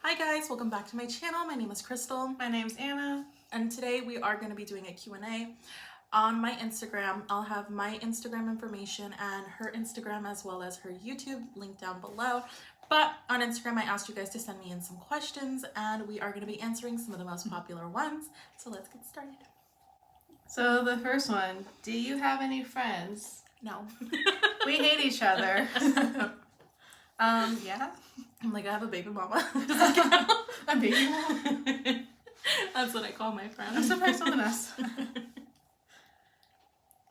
Hi guys, welcome back to my channel. My name is Crystal. My name's Anna. And today we are going to be doing a Q&A on my Instagram. I'll have my Instagram information and her Instagram as well as her YouTube linked down below. But on Instagram, I asked you guys to send me in some questions and we are going to be answering some of the most popular ones. So let's get started. So the first one, do you have any friends? No. We hate each other. Yeah. I'm like, I have a baby mama. A baby mama? That's what I call my friends. I'm surprised someone else.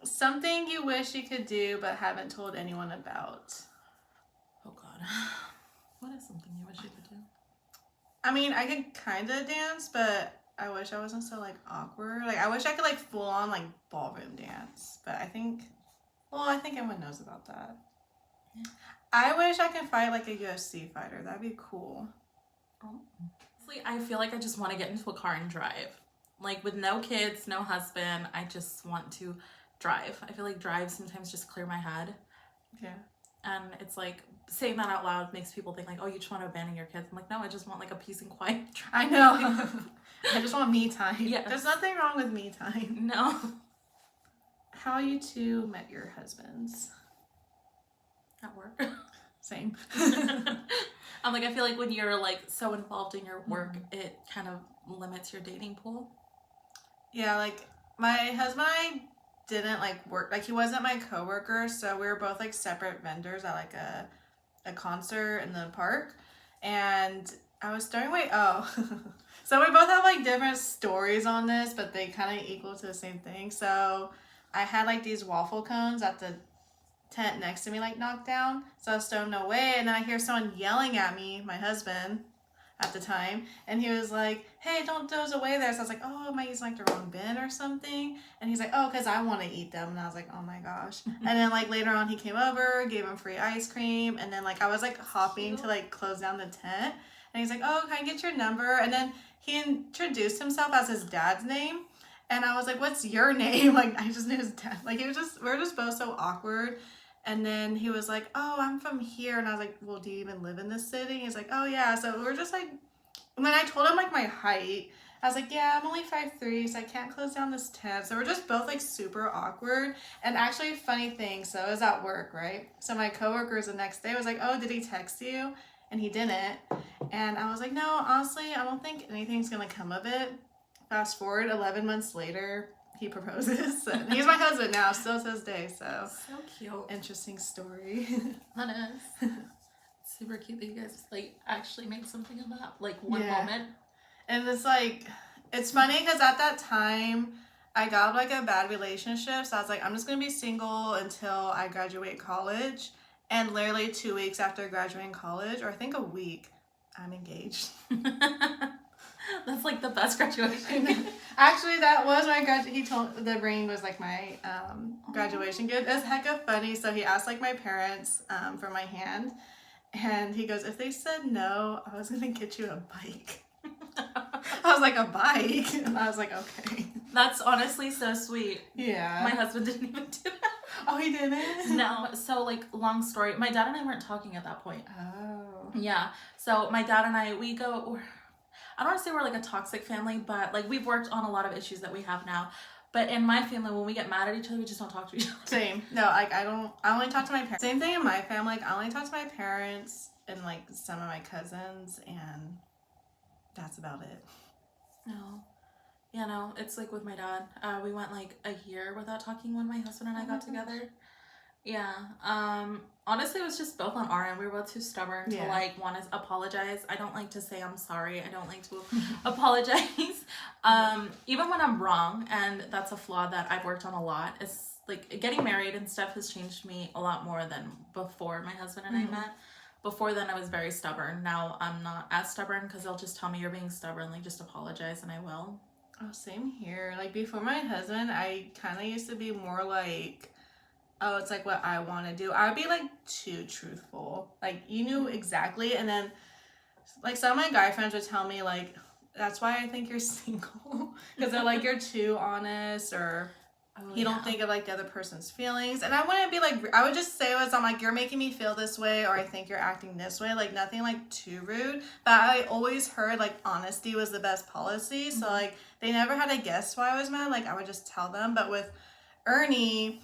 Something you wish you could do but haven't told anyone about. Oh God. What is something you wish you could do? I mean, I could kind of dance, but I wish I wasn't so, awkward. I wish I could, full on, ballroom dance. But I think everyone knows about that. Yeah. I wish I could fight, a UFC fighter. That'd be cool. Oh. I feel like I just want to get into a car and drive. With no kids, no husband, I just want to drive. I feel like drive sometimes just clear my head. Yeah. And it's saying that out loud makes people think oh, you just want to abandon your kids. I'm like, no, I just want a peace and quiet drive. I know. I just want me time. Yeah. There's nothing wrong with me time. No. How you two met your husbands? At work. Same. I feel like when you're so involved in your work, it kind of limits your dating pool. Yeah, my husband and I didn't work, he wasn't my coworker, so we were both separate vendors at a concert in the park. And I was starting so we both have different stories on this, but they kind of equal to the same thing. So I had these waffle cones at the tent next to me knocked down, so I was stowing away, and then I hear someone yelling at me, my husband at the time, and he was like, hey, don't those away there. So I was like, oh, am I using the wrong bin or something? And he's like, oh, because I want to eat them. And I was like, oh my gosh. And then later on he came over, gave him free ice cream, and then I was hopping to close down the tent, and he's like, oh, can I get your number? And then he introduced himself as his dad's name. And I was like, what's your name? I just knew his dad. We were just both so awkward. And then he was like, oh, I'm from here. And I was like, well, do you even live in this city? He's like, oh, yeah. So we were just and then I told him my height. I was like, yeah, I'm only 5'3", so I can't close down this tent. So we're just both super awkward. And actually, funny thing, so it was at work, right? So my coworkers the next day was like, oh, did he text you? And he didn't. And I was like, no, honestly, I don't think anything's going to come of it. Fast forward 11 months later, he proposes. And he's my husband now, still to this day. So cute. Interesting story. That is. Super cute that you guys actually made something of that. One moment. And it's it's funny because at that time I got a bad relationship. So I was like, I'm just going to be single until I graduate college. And literally 2 weeks after graduating college, or I think a week, I'm engaged. That's the best graduation. Actually, that was my he told the ring was my graduation gift. It's hecka funny. So he asked my parents for my hand, and he goes, if they said no, I was gonna get you a bike. I was like, a bike? And I was like, okay. That's honestly so sweet. Yeah. My husband didn't even do that. Oh, he didn't? No. So long story. My dad and I weren't talking at that point. Oh. Yeah. So my dad and I, I don't want to say we're a toxic family, but we've worked on a lot of issues that we have now. But in my family, when we get mad at each other, we just don't talk to each other. Same. No, I only talk to my parents. Same thing in my family. I only talk to my parents and some of my cousins, and that's about it. No. Yeah, no, it's with my dad. We went a year without talking when my husband and I got together. Yeah. Honestly, it was just both on our end. We were both too stubborn to want to apologize. I don't like to say I'm sorry. I don't like to apologize. Even when I'm wrong, and that's a flaw that I've worked on a lot. It's getting married and stuff has changed me a lot more than before my husband and I met. Before then, I was very stubborn. Now I'm not as stubborn because they'll just tell me you're being stubborn. Just apologize, and I will. Oh, same here. Before my husband, I kind of used to be more oh, it's what I want to do. I would be too truthful. You knew exactly. And then some of my guy friends would tell me that's why I think you're single. Because they're you're too honest, or Oh, He don't think of like the other person's feelings, and I wouldn't be like, I would just say was I'm like, you're making me feel this way, or I think you're acting this way, like nothing like too rude. But I always heard like honesty was the best policy, so like they never had to guess why I was mad. Like I would just tell them. But with Ernie,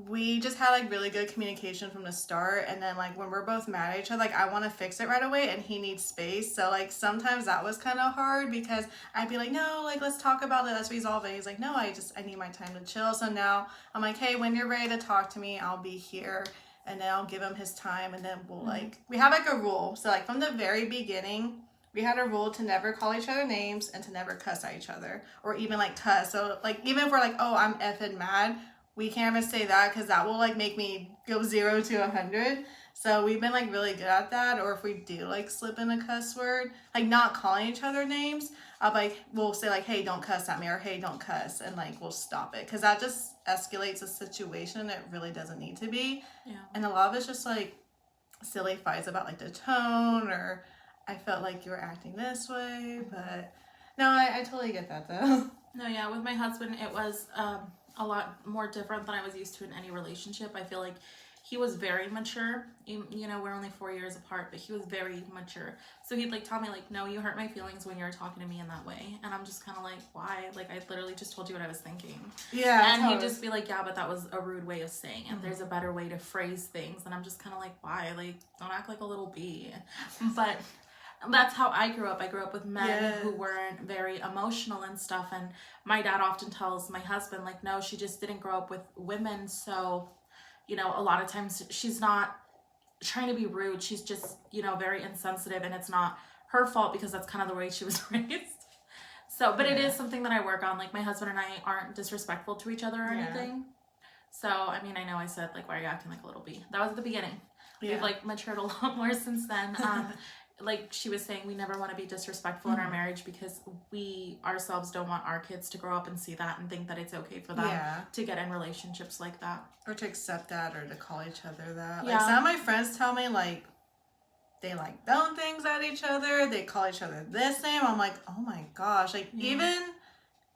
we just had like really good communication from the start, and then like when we're both mad at each other, like I want to fix it right away and he needs space, so like sometimes that was kind of hard because I'd be like, no, like let's talk about it, let's resolve it. He's like, no, I need my time to chill. So now I'm like, hey, when you're ready to talk to me, I'll be here, and then I'll give him his time, and then we'll like, we have like a rule. So like from the very beginning, we had a rule to never call each other names and to never cuss at each other, or even like cuss. So like even if we're like, oh, I'm effing mad, we can't even say that because that will like make me go 0 to 100. So we've been like really good at that. Or if we do like slip in a cuss word, like not calling each other names, we'll say like, hey, don't cuss at me, or hey, don't cuss, and like we'll stop it because that just escalates a situation. It really doesn't need to be. Yeah. And a lot of it's just like silly fights about like the tone, or I felt like you were acting this way. But no, I totally get that though. No, yeah, with my husband, it was a lot more different than I was used to in any relationship. I feel like he was very mature. You know, we're only 4 years apart, but he was very mature. So he'd like tell me like, no, you hurt my feelings when you were talking to me in that way. And I'm just kind of like, why? Like, I literally just told you what I was thinking. Yeah. And he'd just be like, yeah, but that was a rude way of saying it. There's a better way to phrase things. And I'm just kind of like, why? Like, don't act like a little bee. But that's how I grew up. I grew up with men who weren't very emotional and stuff. And my dad often tells my husband, like, no, she just didn't grow up with women. So, you know, a lot of times she's not trying to be rude. She's just, you know, very insensitive. And it's not her fault because that's kind of the way she was raised. So, but it is something that I work on. Like, my husband and I aren't disrespectful to each other or anything. So, I mean, I know I said, like, why are you acting like a little bee? That was at the beginning. We've, like, matured a lot more since then. Like she was saying, we never want to be disrespectful in our marriage because we ourselves don't want our kids to grow up and see that and think that it's okay for them to get in relationships like that. Or to accept that, or to call each other that. Like some of my friends tell me like they like throwing things at each other, they call each other this name. I'm like, oh my gosh. Like even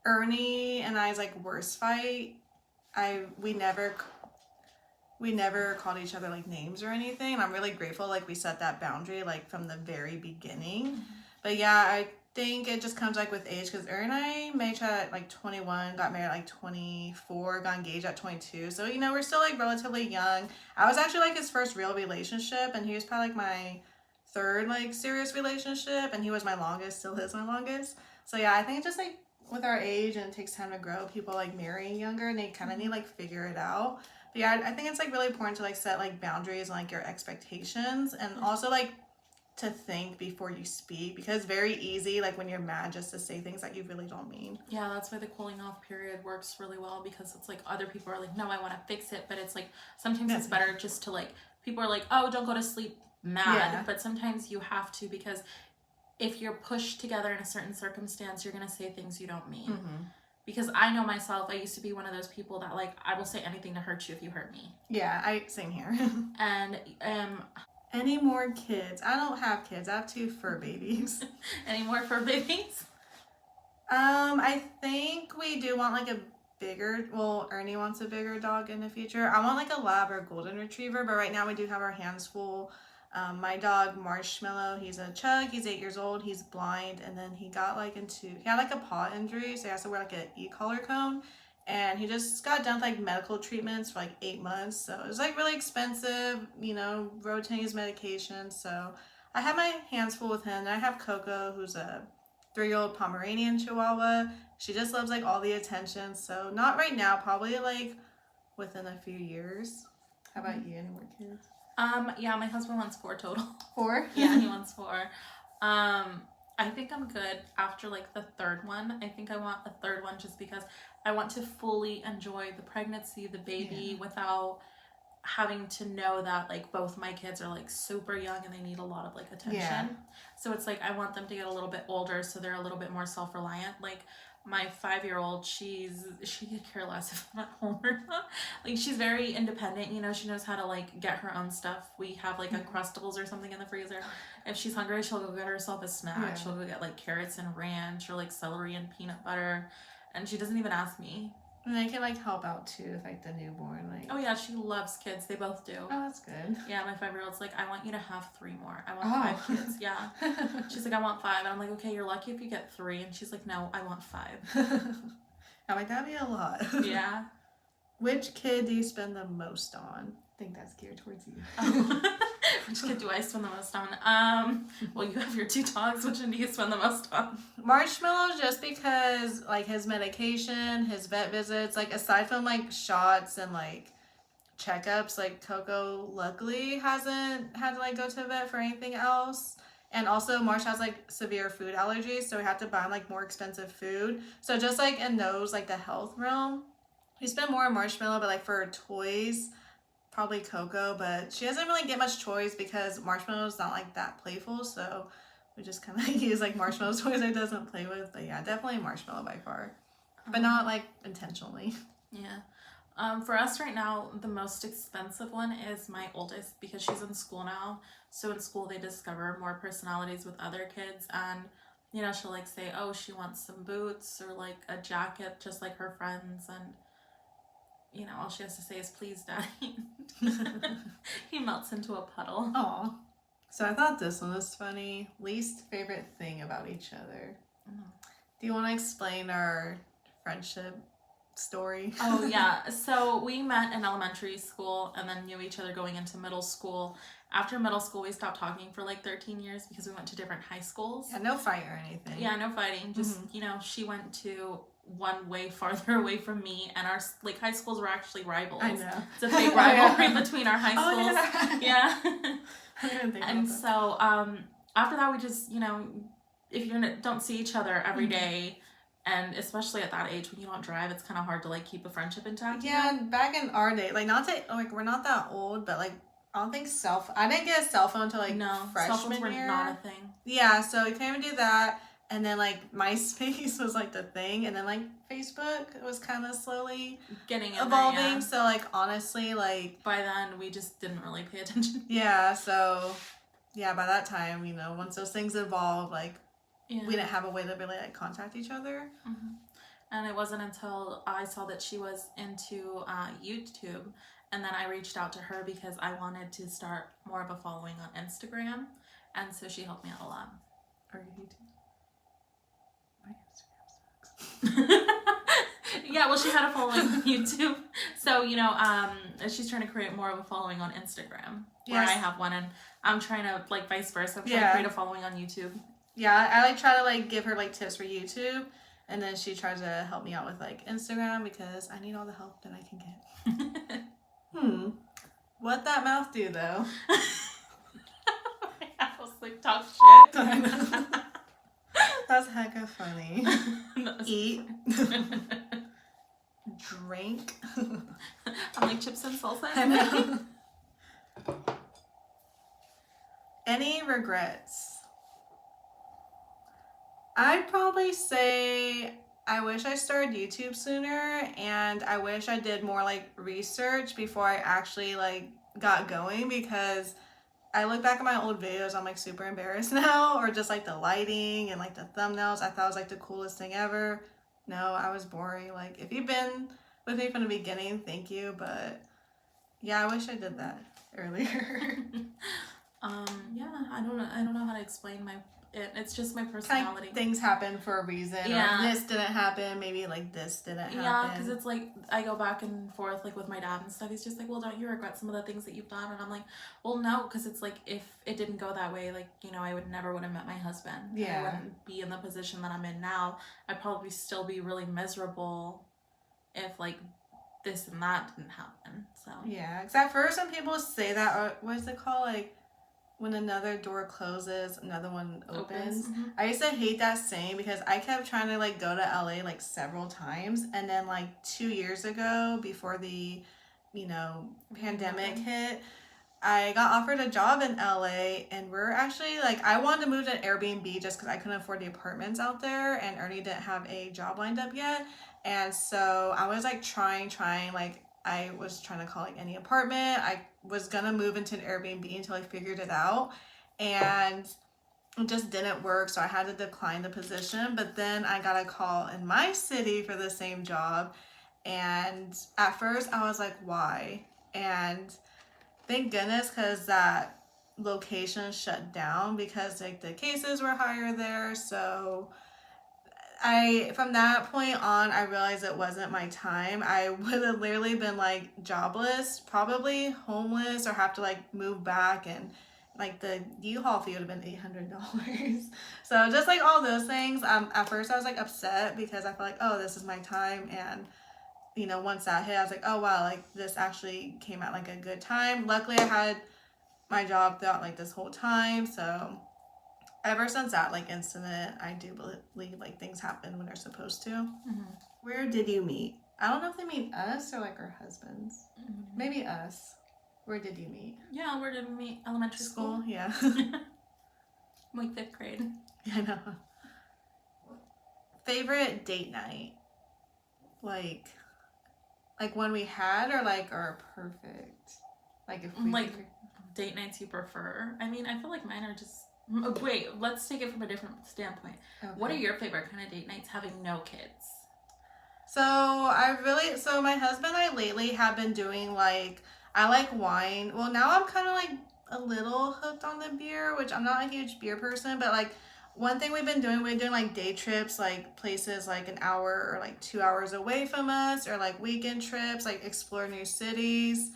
Ernie and I's like worst fight, we never called each other like names or anything, and I'm really grateful like we set that boundary like from the very beginning. But yeah, I think it just comes like with age, because Erin and I met each other at like 21, got married at like 24, got engaged at 22, so you know we're still like relatively young. I was actually like his first real relationship, and he was probably like my third like serious relationship, and he was my longest, still is my longest. So yeah, I think it's just like with our age, and it takes time to grow, people like marrying younger and they kind of need like figure it out. But yeah, I think it's like really important to like set like boundaries and like your expectations, and also like to think before you speak, because it's very easy like when you're mad just to say things that you really don't mean. Yeah, that's why the cooling off period works really well, because it's like other people are like, no, I want to fix it, but it's like sometimes it's better just to like, people are like, oh, don't go to sleep mad, but sometimes you have to, because if you're pushed together in a certain circumstance, you're gonna say things you don't mean. Because I know myself, I used to be one of those people that like, I will say anything to hurt you if you hurt me. Yeah, same here. And any more kids? I don't have kids. I have 2 fur babies. Any more fur babies? I think we do want like a bigger, well, Ernie wants a bigger dog in the future. I want like a lab or golden retriever, but right now we do have our hands full. My dog Marshmallow, he's a chug, he's 8 years old, he's blind, and then he had like a paw injury, so he has to wear like an e-collar cone, and he just got done with like medical treatments for like 8 months, so it was like really expensive, you know, rotating his medication. So I have my hands full with him. And I have Coco, who's a 3-year-old Pomeranian Chihuahua. She just loves like all the attention, so not right now, probably like within a few years. How about you? Any more kids? Yeah, my husband wants 4 total. 4? Yeah, he wants 4. I think I'm good after like the 3rd one. I think I want a 3rd one just because I want to fully enjoy the pregnancy, the baby, without having to know that like both my kids are like super young and they need a lot of like attention. So it's like I want them to get a little bit older so they're a little bit more self-reliant. Like my 5-year-old, she could care less if I'm at home or not. Like she's very independent, you know, she knows how to like get her own stuff. We have like Uncrustables or something in the freezer. If she's hungry, she'll go get herself a snack. She'll go get like carrots and ranch or like celery and peanut butter, and she doesn't even ask me. And they can like help out too with like the newborn. Like, Oh yeah, she loves kids. They both do. oh, that's good. Yeah, my 5-year-old's like, I want you to have 3 more. I want 5 kids. Yeah. She's like, I want 5. And I'm like, okay, you're lucky if you get 3. And she's like, no, I want 5. I'm like, that'd be a lot. Yeah. Which kid do you spend the most on? I think that's geared towards you. Which kid do I spend the most on? Well, you have your 2 dogs. Which one do you spend the most on? Marshmallow, just because like his medication, his vet visits, like aside from like shots and like checkups, like Coco luckily hasn't had to like go to a vet for anything else. And also Marsh has like severe food allergies, so we have to buy him like more expensive food. So just like in those like the health realm, we spend more on Marshmallow, but like for toys, probably Coco, but she doesn't really get much choice because Marshmallow's not like that playful, so we just kind of use like Marshmallow toys I doesn't play with. But yeah, definitely Marshmallow by far, but not like intentionally. Yeah. For us right now, the most expensive one is my oldest because she's in school now. So in school they discover more personalities with other kids, and you know, she'll like say, oh, she wants some boots or like a jacket just like her friends, and you know, all she has to say is, please, Daddy. He melts into a puddle. Aw. So I thought this one was funny. Least favorite thing about each other. Do you want to explain our friendship story? Oh, yeah. So we met in elementary school and then knew each other going into middle school. After middle school, we stopped talking for like 13 years because we went to different high schools. Yeah, no fight or anything. Yeah, no fighting. Just, you know, she went to one way farther away from me, and our like high schools were actually rivals. I know. It's a big rivalry between our high schools. Oh, yeah. I didn't think And about that. so after that, we just, you know, if you don't see each other every day, and especially at that age when you don't drive, it's kind of hard to like keep a friendship intact. Yeah, and back in our day, like not to like we're not that old, but like I don't think I didn't get a cell phone until like No, freshman cell phones were year. not a thing. Yeah, so we couldn't even do that. And then like MySpace was like the thing, and then like Facebook was kind of slowly Getting evolving. there, yeah. So like honestly, like by then we just didn't really pay attention. Yeah, so yeah, by that time, you know, once those things evolved, like we didn't have a way to really like contact each other. And it wasn't until I saw that she was into YouTube, and then I reached out to her because I wanted to start more of a following on Instagram, and so she helped me out a lot. Or YouTube. My Instagram sucks. Yeah, well, she had a following on YouTube, so you know, she's trying to create more of a following on Instagram, where I have one, and I'm trying to like vice versa. I'm trying to create a following on YouTube. Yeah, I like try to like give her like tips for YouTube, and then she tries to help me out with like Instagram because I need all the help that I can get. What that mouth do though? I was like, talk shit. That's hecka funny. Eat. Drink. I'm like chips and salsa. I know. Any regrets? I'd probably say I wish I started YouTube sooner, and I wish I did more like research before I actually like got going, because I look back at my old videos, I'm like super embarrassed now, or just like the lighting and like the thumbnails. I thought it was like the coolest thing ever. No, I was boring. Like if you've been with me from the beginning, thank you, but yeah, I wish I did that earlier. Yeah, I don't know how to explain it's just my personality. Like, things happen for a reason. Yeah. Or this didn't happen. Maybe like this didn't happen. Yeah, because it's like I go back and forth like with my dad and stuff. He's just like, well, don't you regret some of the things that you've done? And I'm like, well, no, because it's like if it didn't go that way, like, you know, I would have met my husband. Yeah. I wouldn't be in the position that I'm in now. I'd probably still be really miserable if like this and that didn't happen. So yeah, because at first when people say that, or what is it called, like when another door closes, another one opens. I used to hate that saying because I kept trying to like go to LA like several times, and then like 2 years ago, before the, you know, pandemic hit, I got offered a job in LA, and we're actually like, I wanted to move to an Airbnb just because I couldn't afford the apartments out there, and Ernie didn't have a job lined up yet. And so I was like trying, like I was trying to call like any apartment. I was gonna move into an Airbnb until I figured it out, and it just didn't work, so I had to decline the position. But then I got a call in my city for the same job, And at first I was like, why? And thank goodness, because that location shut down because like the cases were higher there. So from that point on, I realized it wasn't my time. I would have literally been like jobless, probably homeless, or have to like move back, and like the U-Haul fee would have been $800. So just like all those things. At first I was like upset because I felt like, oh, this is my time, and once that hit, I was like, oh wow, like this actually came at like a good time. Luckily, I had my job throughout like this whole time, so ever since that like incident, I do believe like things happen when they're supposed to. Mm-hmm. Where did you meet? I don't know if they meet us or like our husbands. Mm-hmm. Maybe us. Where did you meet? Yeah, where did we meet? Elementary school. Yeah. Like 5th grade. Yeah, I know. Favorite date night? Like one we had, or like our perfect? Like if we like date nights you prefer? I mean, I feel like mine are just. Wait, let's take it from a different standpoint. Okay. What are your favorite kind of date nights having no kids? So my husband and I lately have been doing like, I like wine. Well, now I'm kind of like a little hooked on the beer, which I'm not a huge beer person, but like one thing we're doing like day trips, like places like an hour or like 2 hours away from us, or like weekend trips, like explore new cities.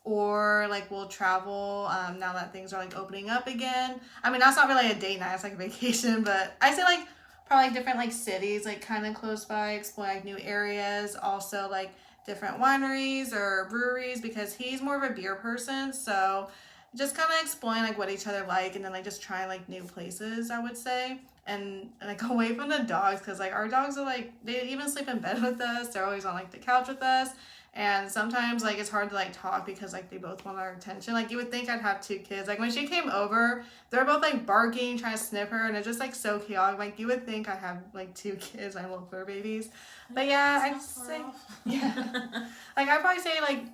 Or like we'll travel now that things are like opening up again. I mean, that's not really a date night, it's like a vacation, but I say like probably like different like cities like kind of close by, explore like new areas, also like different wineries or breweries, because he's more of a beer person. So just kind of exploring like what each other like, and then like just trying like new places, I would say. And like away from the dogs, because like our dogs are like, they even sleep in bed with us, they're always on like the couch with us. And sometimes like it's hard to like talk because like they both want our attention. Like you would think I'd have 2 kids. Like when she came over, they're both like barking, trying to sniff her, and it's just like so chaotic. Like you would think I have like 2 kids, my little fur babies. But yeah, I'd say yeah. Like I'd probably say like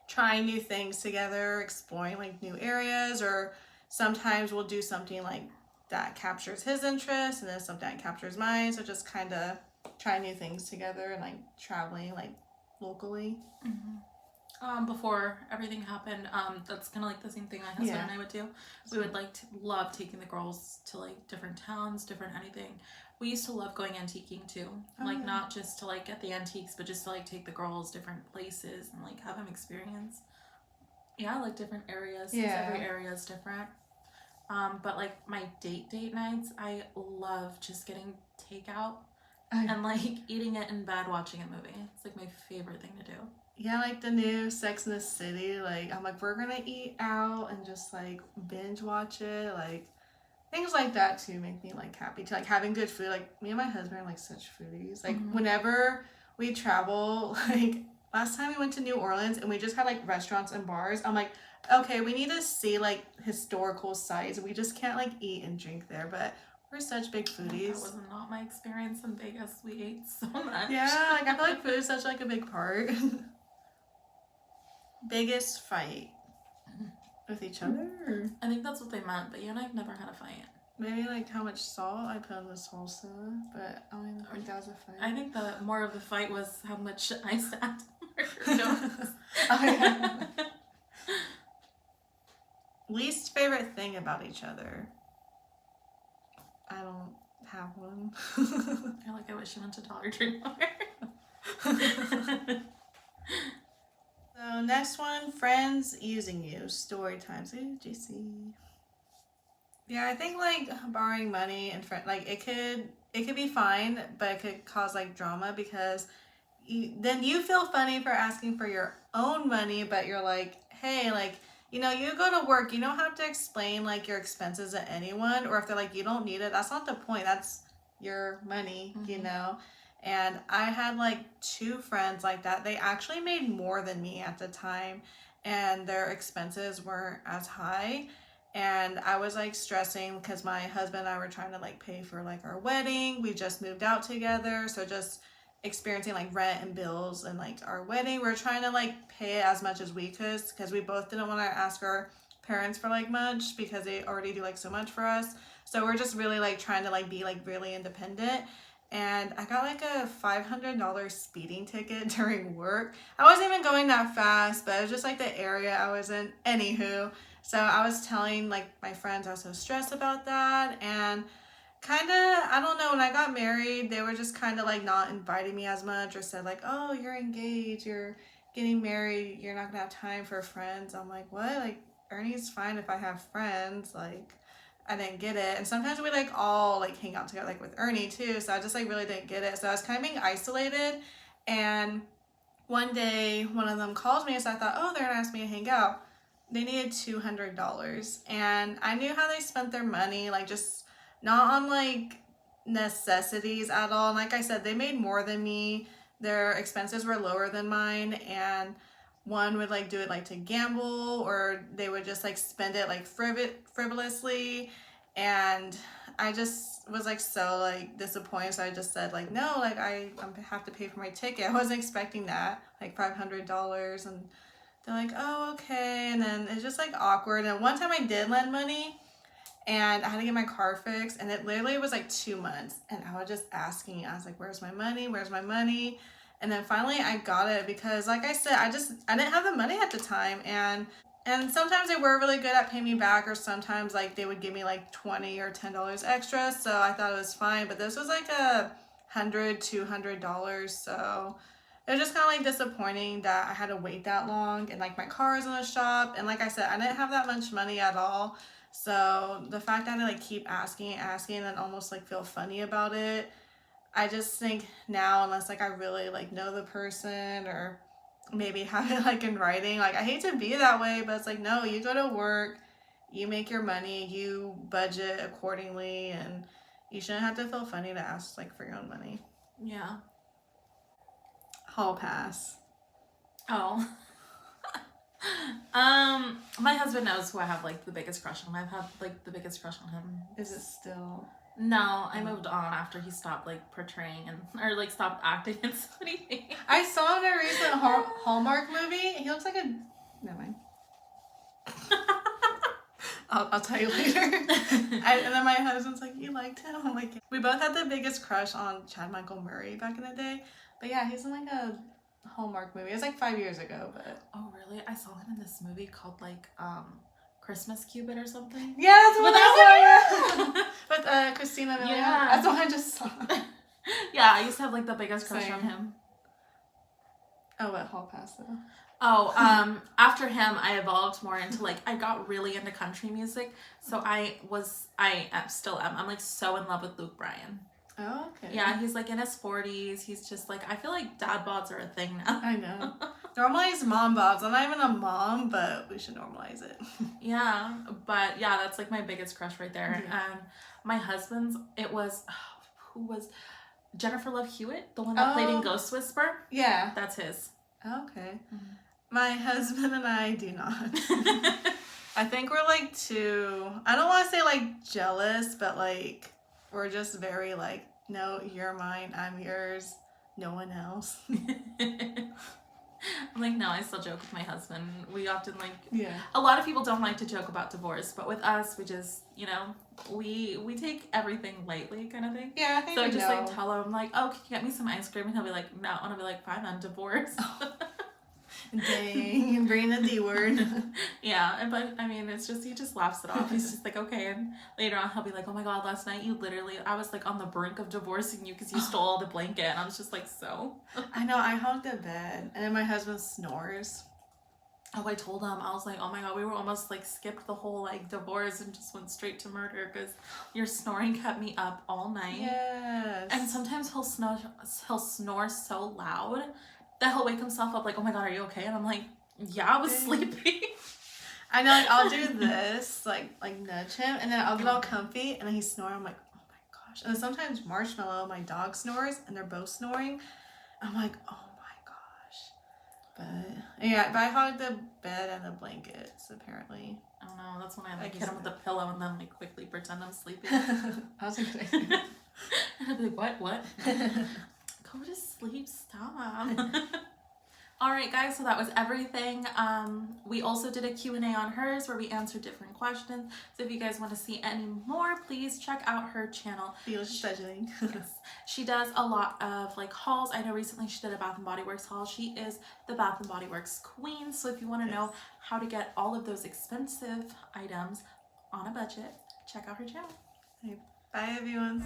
trying new things together, exploring like new areas, or sometimes we'll do something like that captures his interest, and then something that captures mine. So just kind of try new things together, and like traveling like locally. Mm-hmm. Before everything happened, that's kind of like the same thing my husband and I would do. We would like to love taking the girls to like different towns, different anything. We used to love going antiquing too. Like not just to like get the antiques, but just to like take the girls different places and like have them experience. Yeah, like different areas. Yeah. Every area is different. But like my date nights, I love just getting takeout and like eating it in bed, watching a movie. It's like my favorite thing to do. Yeah, like the new Sex and the City. Like I'm like, we're gonna eat out and just like binge watch it. Like things like that too make me like happy to like having good food. Like me and my husband are like such foodies. Like whenever we travel, like last time we went to New Orleans and we just had like restaurants and bars. I'm like, okay, we need to see like historical sites. We just can't like eat and drink there, but we're such big foodies. That was not my experience in Vegas. We ate so much. Yeah, like I feel like food is such like a big part. Biggest fight with each other? Or? I think that's what they meant, but you and I have never had a fight. Maybe like how much salt I put on the salsa, but I don't even think that was a fight. I think the more of the fight was how much I sat on Oh, yeah. Least favorite thing about each other? I don't have one. I wish you went to Dollar Tree more. So next one, friends using you. Story times. Ooh, JC. Yeah, I think like borrowing money and like it could be fine, but it could cause like drama because then you feel funny for asking for your own money, but you're like, hey, like, you go to work, you don't have to explain like your expenses to anyone, or if they're like, you don't need it, that's not the point, that's your money, And I had like 2 friends like that. They actually made more than me at the time, and their expenses weren't as high. And I was like stressing because my husband and I were trying to like pay for like our wedding. We just moved out together, so just experiencing like rent and bills and like our wedding. We're trying to like pay as much as we could because we both didn't want to ask our parents for like much because they already do like so much for us. So we're just really like trying to like be like really independent. and I got like a $500 speeding ticket during work. I wasn't even going that fast, but it was just like the area I was in. Anywho, so I was telling like my friends I was so stressed about that, and kind of, I don't know, when I got married, they were just kind of like not inviting me as much, or said like, oh, you're engaged, you're getting married, you're not gonna have time for friends. I'm like, what? Like, Ernie's fine if I have friends. Like, I didn't get it. And sometimes we like all like hang out together, like with Ernie too. So I just like really didn't get it. So I was kind of being isolated. And one day, one of them called me, so I thought, oh, they're gonna ask me to hang out. They needed $200, and I knew how they spent their money, like just not on like necessities at all. And like I said, they made more than me. Their expenses were lower than mine, and one would like do it like to gamble, or they would just like spend it like frivolously. And I just was like so like disappointed, so I just said like, no, like I have to pay for my ticket. I wasn't expecting that, like $500. And they're like, oh, okay. And then it's just like awkward. And one time I did lend money, and I had to get my car fixed, and it literally was like 2 months, and I was just asking, I was like, where's my money, where's my money? And then finally I got it, because like I said, I didn't have the money at the time. And sometimes they were really good at paying me back, or sometimes like they would give me like $20 or $10 extra, so I thought it was fine. But this was like $200, so it was just kind of like disappointing that I had to wait that long, and like my car was in the shop, and like I said, I didn't have that much money at all. So the fact that I like keep asking and then almost like feel funny about it, I just think now, unless like I really like know the person, or maybe have it like in writing, like I hate to be that way, but it's like, no, you go to work, you make your money, you budget accordingly, and you shouldn't have to feel funny to ask like for your own money. Yeah. Hall pass. Oh. My husband knows who I have like the biggest crush on. I've had like the biggest crush on him. Is it still? No, I moved on after he stopped like portraying or like stopped acting in so many things. I saw in a recent Hallmark movie. He looks like a. Never mind. I'll tell you later. And then my husband's like, you liked him? I'm like, we both had the biggest crush on Chad Michael Murray back in the day. But yeah, he's in like a Hallmark movie. It was like 5 years ago, but. Oh really? I saw him in this movie called like Christmas Cupid or something. Yeah, that's what I saw. With Christina Milian. Yeah. That's what I just saw. Yeah, I used to have like the biggest crush Same. on him. Oh, at Hall Pass though. Oh, after him, I evolved more into like, I got really into country music. So I still am. I'm like so in love with Luke Bryan. Oh, okay. Yeah, he's like in his 40s. He's just like, I feel like dad bods are a thing now. I know. Normalize mom bods. I'm not even a mom, but we should normalize it. Yeah, but yeah, that's like my biggest crush right there. Yeah. My husband's, it was, who was, Jennifer Love Hewitt, the one that played in Ghost Whisper. Yeah. That's his. Okay. Mm-hmm. My husband and I do not. I think we're like too, I don't want to say like jealous, but like we're just very like, no, you're mine, I'm yours, no one else. I'm like, no, I still joke with my husband. We often like, yeah. A lot of people don't like to joke about divorce, but with us, we just, you know, we take everything lightly kind of thing. Yeah, I think so I just like tell him like, oh, can you get me some ice cream? And he'll be like, no. And I'll be like, fine, I'm divorced. Dang, and bring the D word. Yeah, but I mean, it's just, he just laughs it off. He's just like, okay. And later on, he'll be like, oh my God, last night I was like on the brink of divorcing you because you stole the blanket. And I was just like, so. I know, I hugged the bed, and then my husband snores. Oh, I told him, I was like, oh my God, we were almost like skipped the whole like divorce and just went straight to murder because your snoring kept me up all night. Yes. And sometimes he'll snore so loud that he'll wake himself up like, oh my God, are you okay? And I'm like, yeah, I was sleeping. I know, like, I'll do this, like nudge him, and then I'll get all comfy, and then he's snoring. I'm like, oh my gosh. And then sometimes Marshmallow, my dog, snores, and they're both snoring. I'm like, oh my gosh. But yeah, but I hug the bed and the blankets, apparently. I don't know, that's when I like hit him with a pillow and then like quickly pretend I'm sleeping. That was a good idea. And I'd be like, what? Go to sleep, stop. All right, guys, so that was everything. We also did a Q&A on hers where we answered different questions. So if you guys want to see any more, please check out her channel. Beautylicious Budgeting. Yes. She does a lot of like hauls. I know recently she did a Bath & Body Works haul. She is the Bath & Body Works queen. So if you want to know how to get all of those expensive items on a budget, check out her channel. Bye, everyone.